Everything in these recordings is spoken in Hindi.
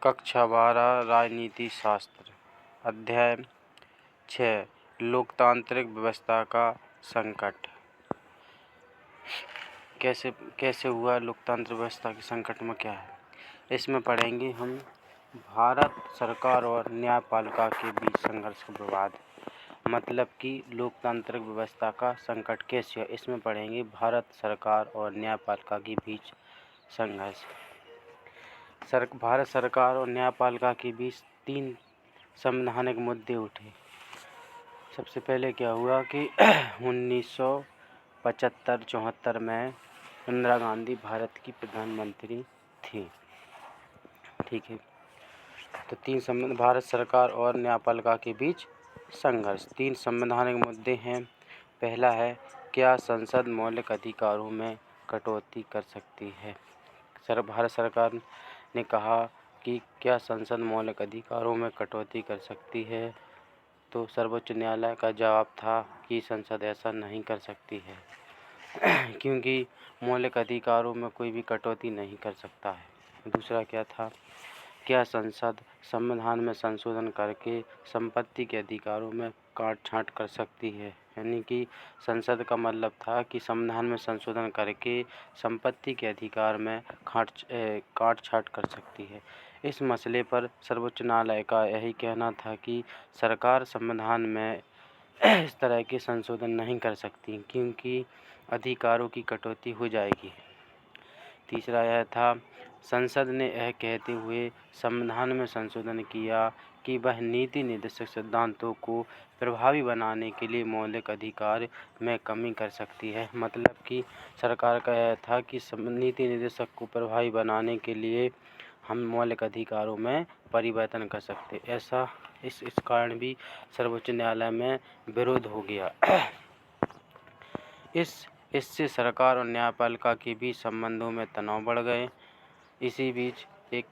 कक्षा 12 राजनीति शास्त्र अध्याय 6 लोकतांत्रिक व्यवस्था का संकट। कैसे हुआ लोकतांत्रिक व्यवस्था के संकट में क्या है, इसमें पढ़ेंगे हम। भारत सरकार और न्यायपालिका के बीच संघर्ष का विवाद, मतलब कि लोकतांत्रिक व्यवस्था का संकट कैसे है, इसमें पढ़ेंगे। भारत सरकार और न्यायपालिका के बीच संघर्ष। भारत सरकार और न्यायपालिका के बीच 3 संवैधानिक मुद्दे उठे। सबसे पहले क्या हुआ कि 1975-74 में इंदिरा गांधी भारत की प्रधानमंत्री थी। ठीक है, तो भारत सरकार और न्यायपालिका के बीच संघर्ष। 3 संवैधानिक मुद्दे हैं। पहला है, क्या संसद मौलिक अधिकारों में कटौती कर सकती है। भारत सरकार ने कहा कि क्या संसद मौलिक अधिकारों में कटौती कर सकती है, तो सर्वोच्च न्यायालय का जवाब था कि संसद ऐसा नहीं कर सकती है क्योंकि मौलिक अधिकारों में कोई भी कटौती नहीं कर सकता है। दूसरा क्या था, क्या संसद संविधान में संशोधन करके संपत्ति के अधिकारों में काट-छाँट कर सकती है। यानी कि संसद का मतलब था कि संविधान में संशोधन करके संपत्ति के अधिकार में काट-छाँट कर सकती है। इस मसले पर सर्वोच्च न्यायालय का यही कहना था कि सरकार संविधान में इस तरह के संशोधन नहीं कर सकती क्योंकि अधिकारों की कटौती हो जाएगी। तीसरा यह था, संसद ने यह कहते हुए संविधान में संशोधन किया कि वह नीति निर्देशक सिद्धांतों को प्रभावी बनाने के लिए मौलिक अधिकार में कमी कर सकती है। मतलब कि सरकार का यह था कि नीति निर्देशक को प्रभावी बनाने के लिए हम मौलिक अधिकारों में परिवर्तन कर सकते। ऐसा इस कारण भी सर्वोच्च न्यायालय में विरोध हो गया। इससे सरकार और न्यायपालिका के बीच संबंधों में तनाव बढ़ गए। इसी बीच एक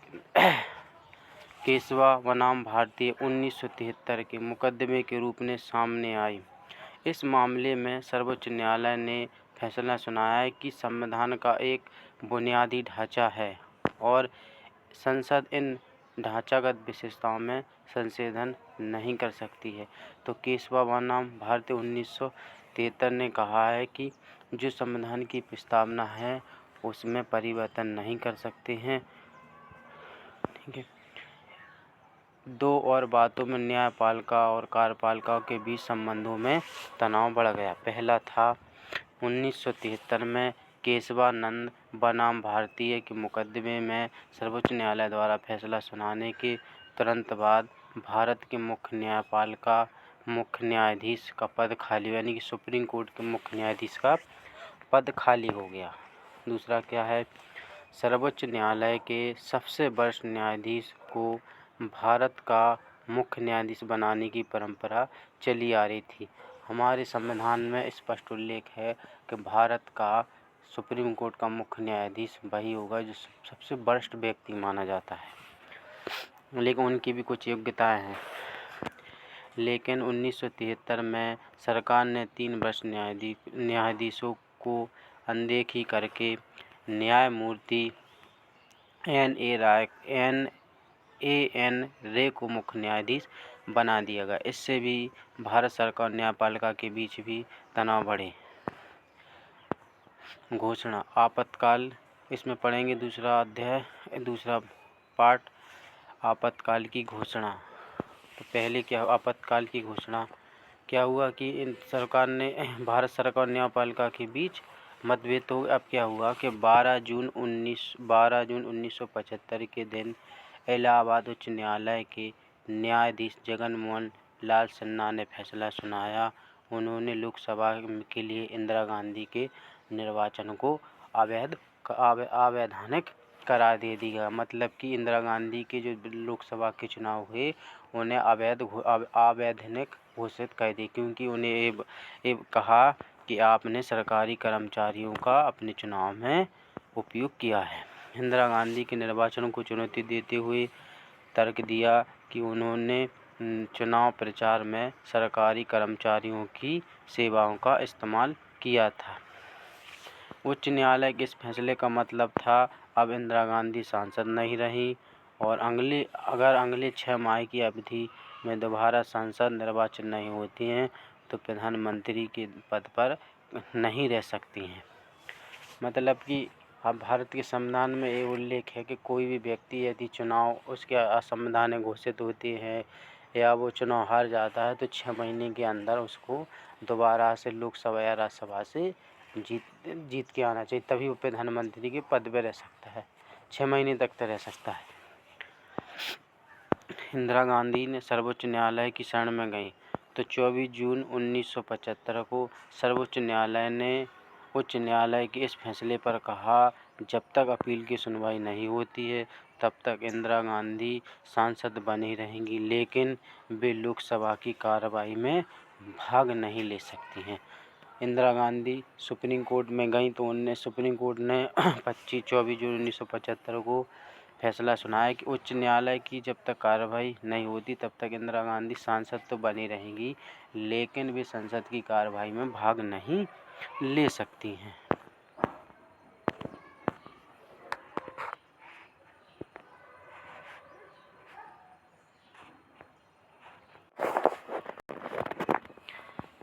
केशवा बनाम भारतीय 1973 के मुकदमे के रूप में सामने आई। इस मामले में सर्वोच्च न्यायालय ने फैसला सुनाया कि संविधान का एक बुनियादी ढांचा है और संसद इन ढांचागत विशेषताओं में संशोधन नहीं कर सकती है। तो केशवा बनाम भारतीय 1973 ने कहा है कि जो संविधान की प्रस्तावना है उसमें परिवर्तन नहीं कर सकते हैं। ठीक है। 2 और बातों में न्यायपालिका और कार्यपालिका के बीच संबंधों में तनाव बढ़ गया। पहला था 1973 में केशवानंद बनाम भारतीय के मुकदमे में सर्वोच्च न्यायालय द्वारा फैसला सुनाने के तुरंत बाद भारत के मुख्य न्यायाधीश का पद खाली, यानी कि सुप्रीम कोर्ट के मुख्य न्यायाधीश का पद खाली हो गया। दूसरा क्या है, सर्वोच्च न्यायालय के सबसे वरिष्ठ न्यायाधीश को भारत का मुख्य न्यायाधीश बनाने की परंपरा चली आ रही थी। हमारे संविधान में स्पष्ट उल्लेख है कि भारत का सुप्रीम कोर्ट का मुख्य न्यायाधीश वही होगा जो सबसे वरिष्ठ व्यक्ति माना जाता है, लेकिन उनकी भी कुछ योग्यताएं हैं। लेकिन 1973 में सरकार ने 3 वरिष्ठ न्यायाधीशों को अनदेखी करके न्यायमूर्ति एन रे को मुख्य न्यायाधीश बना दिया गया। इससे भी भारत सरकार और न्यायपालिका के बीच भी तनाव बढ़े। घोषणा आपातकाल, इसमें पढ़ेंगे दूसरा पार्ट आपातकाल की घोषणा। तो पहले क्या आपातकाल की घोषणा क्या हुआ कि भारत सरकार और न्यायपालिका के बीच मतभेद हो। अब क्या हुआ कि 12 जून 1975 के दिन इलाहाबाद उच्च न्यायालय के न्यायाधीश जगन मोहन लाल सिन्हा ने फैसला सुनाया। उन्होंने लोकसभा के लिए इंदिरा गांधी के निर्वाचन को अवैधानिक करार दे दिया। मतलब कि इंदिरा गांधी के जो लोकसभा के चुनाव हुए उन्हें अवैधानिक घोषित कर दी, क्योंकि उन्हें ये कहा कि आपने सरकारी कर्मचारियों का अपने चुनाव में उपयोग किया है। इंदिरा गांधी के निर्वाचन को चुनौती देते हुए तर्क दिया कि उन्होंने चुनाव प्रचार में सरकारी कर्मचारियों की सेवाओं का इस्तेमाल किया था। उच्च न्यायालय के इस फैसले का मतलब था अब इंदिरा गांधी सांसद नहीं रहीं और अगर अगले 6 माह की अवधि में दोबारा संसद निर्वाचन नहीं होती हैं तो प्रधानमंत्री के पद पर नहीं रह सकती हैं। मतलब कि अब भारत के संविधान में ये उल्लेख है कि कोई भी व्यक्ति यदि चुनाव उसके असंवैधानिक घोषित होते हैं या वो चुनाव हार जाता है तो 6 महीने के अंदर उसको दोबारा से लोकसभा या राज्यसभा से जीत के आना चाहिए, तभी वो प्रधानमंत्री के पद पर रह सकता है। 6 महीने तक तो रह सकता है। इंदिरा गांधी ने सर्वोच्च न्यायालय की शरण में गई तो 24 जून 1975 को सर्वोच्च न्यायालय ने उच्च न्यायालय के इस फैसले पर कहा, जब तक अपील की सुनवाई नहीं होती है तब तक इंदिरा गांधी सांसद बनी रहेंगी, लेकिन वे लोकसभा की कार्रवाई में भाग नहीं ले सकती हैं। इंदिरा गांधी सुप्रीम कोर्ट में गई तो सुप्रीम कोर्ट ने 24 जून 1975 को फैसला सुनाया कि उच्च न्यायालय की जब तक कार्रवाई नहीं होती तब तक इंदिरा गांधी सांसद तो बनी रहेंगी, लेकिन वे संसद की कार्रवाई में भाग नहीं ले सकती हैं।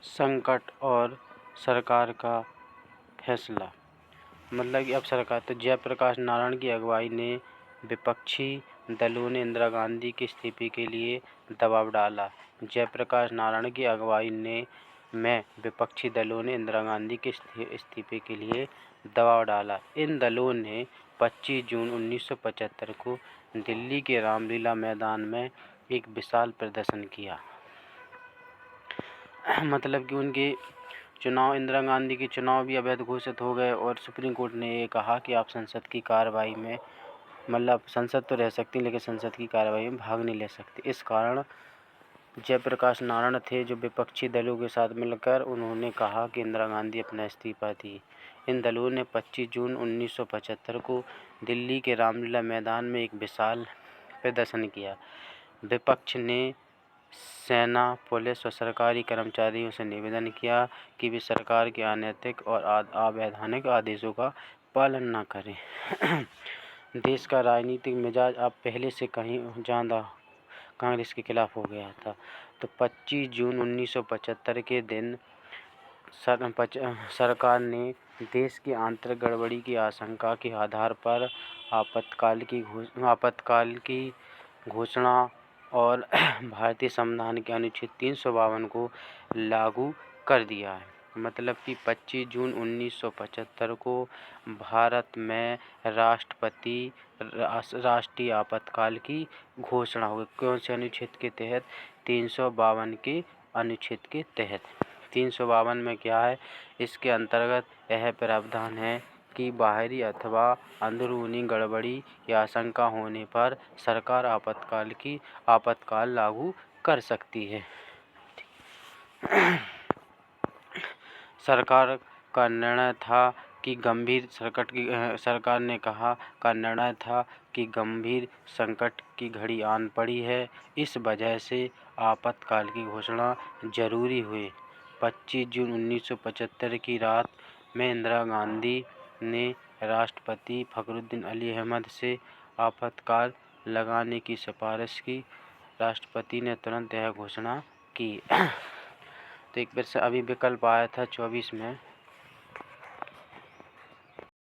संकट और सरकार का फैसला। मतलब कि अब सरकार तो जयप्रकाश नारायण की अगुवाई ने विपक्षी दलों ने इंदिरा गांधी के इस्तीफे के लिए दबाव डाला। जयप्रकाश नारायण की अगुवाई में विपक्षी दलों ने इंदिरा गांधी के इस्तीफे के लिए दबाव डाला। इन दलों ने 25 जून 1975 को दिल्ली के रामलीला मैदान में एक विशाल प्रदर्शन किया। मतलब कि उनके इंदिरा गांधी के चुनाव भी अवैध घोषित हो गए और सुप्रीम कोर्ट ने ये कहा कि आप संसद की कार्रवाई में मतलब संसद तो रह सकती लेकिन संसद की कार्रवाई में भाग नहीं ले सकती। इस कारण जयप्रकाश नारायण थे जो विपक्षी दलों के साथ मिलकर उन्होंने कहा कि इंदिरा गांधी अपना इस्तीफा दी। इन दलों ने 25 जून 1975 को दिल्ली के रामलीला मैदान में एक विशाल प्रदर्शन किया। विपक्ष ने सेना, पुलिस और सरकारी कर्मचारियों से निवेदन किया कि वे सरकार के अनैतिक और अवैधानिक आदेशों का पालन न करें। देश का राजनीतिक मिजाज अब पहले से कहीं ज़्यादा कांग्रेस के खिलाफ हो गया था। तो 25 जून 1975 के दिन सरकार ने देश की आंतरिक गड़बड़ी की आशंका के आधार पर आपातकाल की घोषणा और भारतीय संविधान के अनुच्छेद 352 को लागू कर दिया है। मतलब कि 25 जून 1975 को भारत में राष्ट्रीय आपातकाल की घोषणा हुई। कौन से अनुच्छेद के तहत? 352 के अनुच्छेद के तहत। 352 में क्या है? इसके अंतर्गत यह प्रावधान है कि बाहरी अथवा अंदरूनी गड़बड़ी की आशंका होने पर सरकार आपातकाल लागू कर सकती है। सरकार का निर्णय था कि गंभीर संकट की घड़ी आन पड़ी है, इस वजह से आपातकाल की घोषणा जरूरी हुई। 25 जून 1975 की रात में इंदिरा गांधी ने राष्ट्रपति फखरुद्दीन अली अहमद से आपातकाल लगाने की सिफारिश की। राष्ट्रपति ने तुरंत यह घोषणा की। तो एक बार से अभी विकल्प आया था 24 में